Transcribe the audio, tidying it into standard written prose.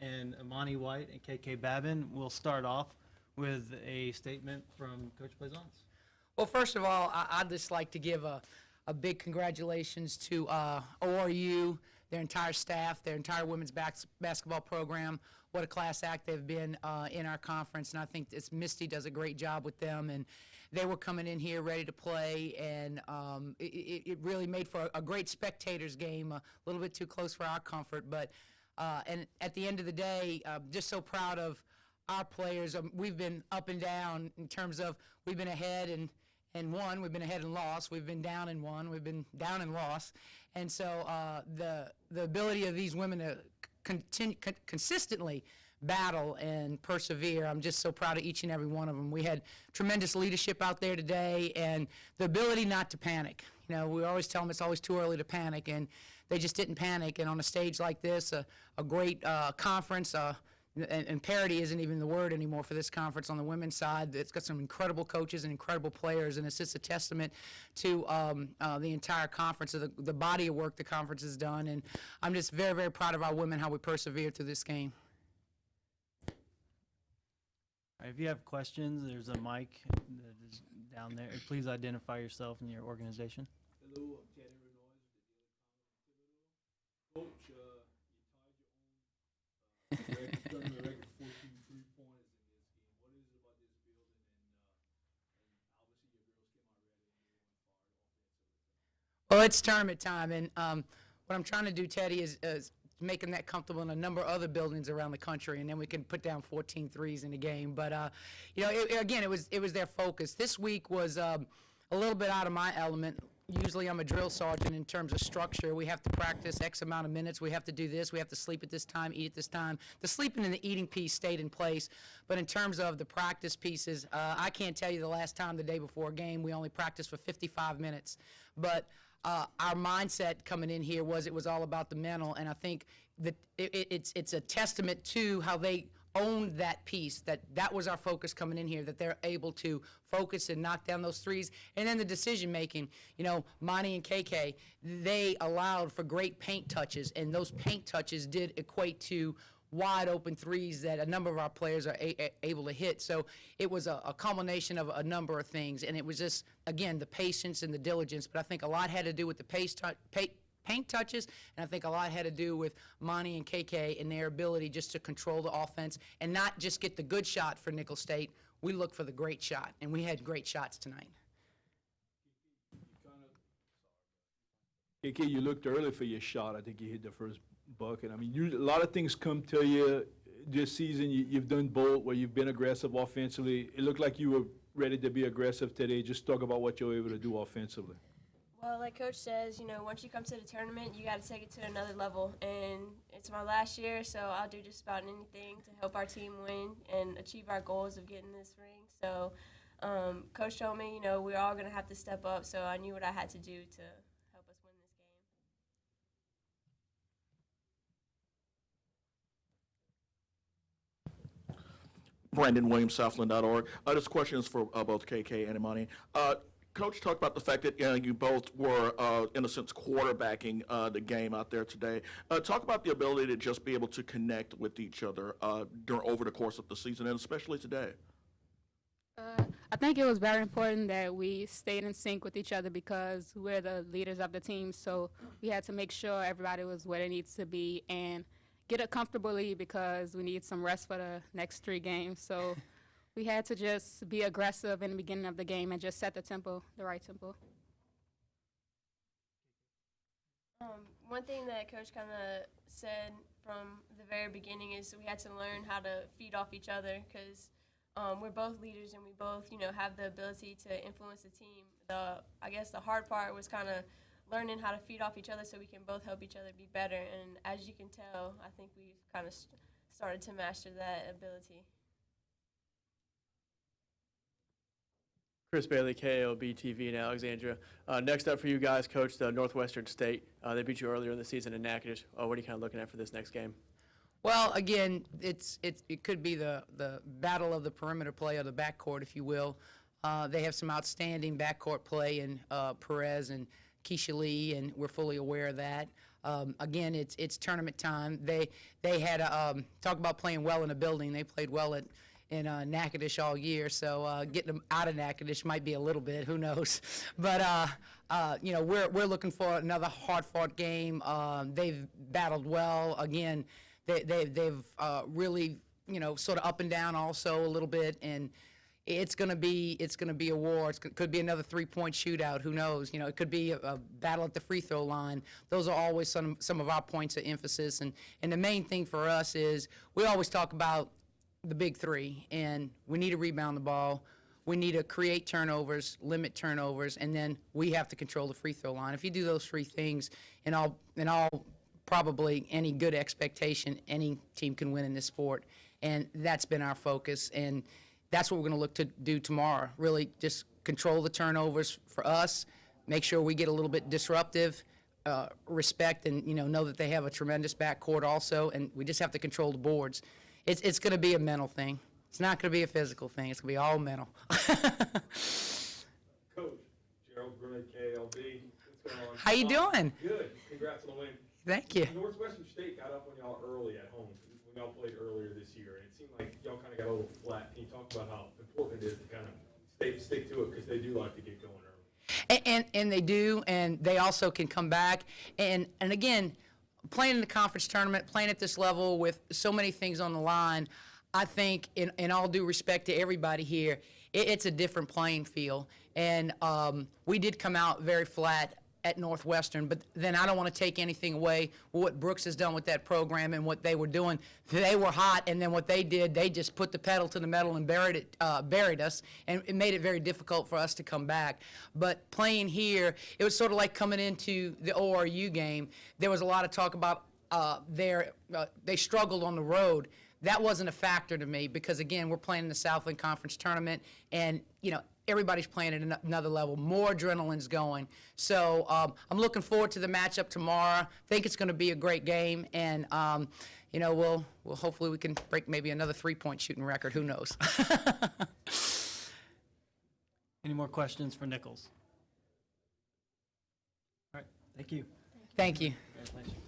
and Imani White and KK Babin. We'll start off with a statement from Coach Blazons. Well, first of all, I'd just like to give a big congratulations to ORU, their entire staff, their entire women's basketball program. What a class act they've been in our conference, and I think Misty does a great job with them. And they were coming in here ready to play, and it really made for a great spectators game, a little bit too close for our comfort. But and at the end of the day, just so proud of our players. We've been up and down in terms of we've been ahead and won, we've been ahead and lost, we've been down and won, we've been down and lost. And so the ability of these women to consistently battle and persevere, I'm just so proud of each and every one of them. We had tremendous leadership out there today, and the ability not to panic. You know, we always tell them it's always too early to panic, and they just didn't panic. And on a stage like this, a great conference, and parity isn't even the word anymore for this conference on the women's side. It's got some incredible coaches and incredible players, and it's just a testament to the entire conference, the body of work the conference has done. And I'm just very, very proud of our women, how we persevered through this game. If you have questions, there's a mic that is down there. Please identify yourself and your organization. Hello, I'm Teddy Renoise with the Daily Common Coach, you tied your own record, done the record 14 3-pointers in this game. What is it about this building? And obviously your girls came out ready and they went fired offensively. Well, it's tournament time, and what I'm trying to do, Teddy, is making that comfortable in a number of other buildings around the country, and then we can put down 14 threes in a game. But you know, again, it was their focus. This week was a little bit out of my element. Usually I'm a drill sergeant in terms of structure. We have to practice X amount of minutes. We have to do this. We have to sleep at this time, eat at this time. The sleeping and the eating piece stayed in place. But in terms of the practice pieces, I can't tell you the last time the day before a game we only practiced for 55 minutes. But our mindset coming in here was it was all about the mental, and I think that it's a testament to how they owned that piece, that was our focus coming in here, that they're able to focus and knock down those threes. And then the decision making, you know, Monty and KK, they allowed for great paint touches, and those paint touches did equate to wide open threes that a number of our players are able to hit. So it was a culmination of a number of things, and it was just, again, the patience and the diligence. But I think a lot had to do with the paint touches, and I think a lot had to do with Monty and KK and their ability just to control the offense and not just get the good shot for Nicholls State. We look for the great shot, and we had great shots tonight. KK, you looked early for your shot. I think you hit the first bucket. I mean, a lot of things come to you this season. You've done both, where you've been aggressive offensively. It looked like you were ready to be aggressive today. Just talk about what you were able to do offensively. Well, like Coach says, you know, once you come to the tournament, you got to take it to another level. And it's my last year, so I'll do just about anything to help our team win and achieve our goals of getting this ring. So Coach told me, you know, we're all going to have to step up, so I knew what I had to do to help us win this game. Brandon Williams, Southland.org. This question is for both KK and Imani. Coach talked about the fact that you both were, in a sense, quarterbacking the game out there today. Talk about the ability to just be able to connect with each other over the course of the season, and especially today. I think it was very important that we stayed in sync with each other because we're the leaders of the team, so we had to make sure everybody was where they needs to be and get a comfortable lead because we need some rest for the next 3 games. So we had to just be aggressive in the beginning of the game and just set the tempo, the right tempo. One thing that Coach kind of said from the very beginning is we had to learn how to feed off each other because we're both leaders and we both, you know, have the ability to influence the team. I guess the hard part was kind of learning how to feed off each other so we can both help each other be better. And as you can tell, I think we've kind of started to master that ability. Chris Bailey, KOB TV in Alexandria. Next up for you guys, Coach, the Northwestern State. They beat you earlier in the season in Natchitoches. What are you kind of looking at for this next game? Well, again, it could be the battle of the perimeter play, or the backcourt, if you will. They have some outstanding backcourt play in Perez and Keisha Lee, and we're fully aware of that. Again, it's tournament time. They had talk about playing well in a building. They played well in Natchitoches all year, so getting them out of Natchitoches might be a little bit. Who knows? But we're looking for another hard-fought game. They've battled well. Again, they've really sort of up and down also a little bit, and it's going to be a war. Could be another 3-point shootout. Who knows? It could be a battle at the free throw line. Those are always some of our points of emphasis. And the main thing for us is we always talk about the big three, and we need to rebound the ball. We need to create turnovers, limit turnovers, and then we have to control the free throw line. If you do those three things, in all probably any good expectation, any team can win in this sport. And that's been our focus. And that's what we're going to look to do tomorrow, really just control the turnovers for us, make sure we get a little bit disruptive, respect and, know that they have a tremendous backcourt also, and we just have to control the boards. It's going to be a mental thing. It's not going to be a physical thing. It's going to be all mental. Coach, Gerald Brunet, KLB. What's going on? How you doing? Good. Congrats on the win. Thank you. Northwestern State got up on y'all early at home when y'all played earlier this year, and it seemed like y'all kind of got a little flat. Can you talk about how important it is to kind of stick to it, because they do like to get going early? And they do, and they also can come back. And again, playing in the conference tournament, playing at this level with so many things on the line, I think, in all due respect to everybody here, it's a different playing field. And we did come out very flat at Northwestern, but then I don't want to take anything away with what Brooks has done with that program and what they were doing. They were hot, and then what they did, they just put the pedal to the metal and buried us, and it made it very difficult for us to come back. But playing here, it was sort of like coming into the ORU game. There was a lot of talk about they struggled on the road. That wasn't a factor to me because, again, we're playing in the Southland Conference Tournament, and, everybody's playing at another level. More adrenaline's going. So I'm looking forward to the matchup tomorrow. Think it's going to be a great game, and, we'll hopefully we can break maybe another 3-point shooting record. Who knows? Any more questions for Nicholls? All right, thank you. Thank you. Congratulations.